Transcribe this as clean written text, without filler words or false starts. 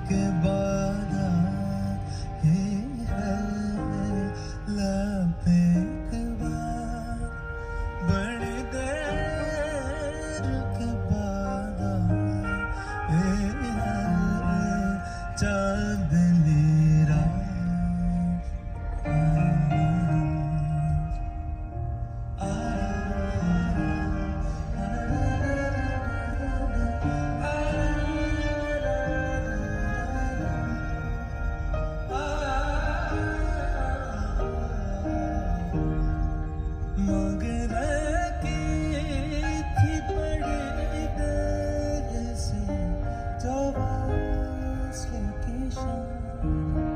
के बाद ये है लब एक बार बड़ी देर के बाद ये है चांदनी रात मगर की थी बड़ी देर से जो वास्ले की शाम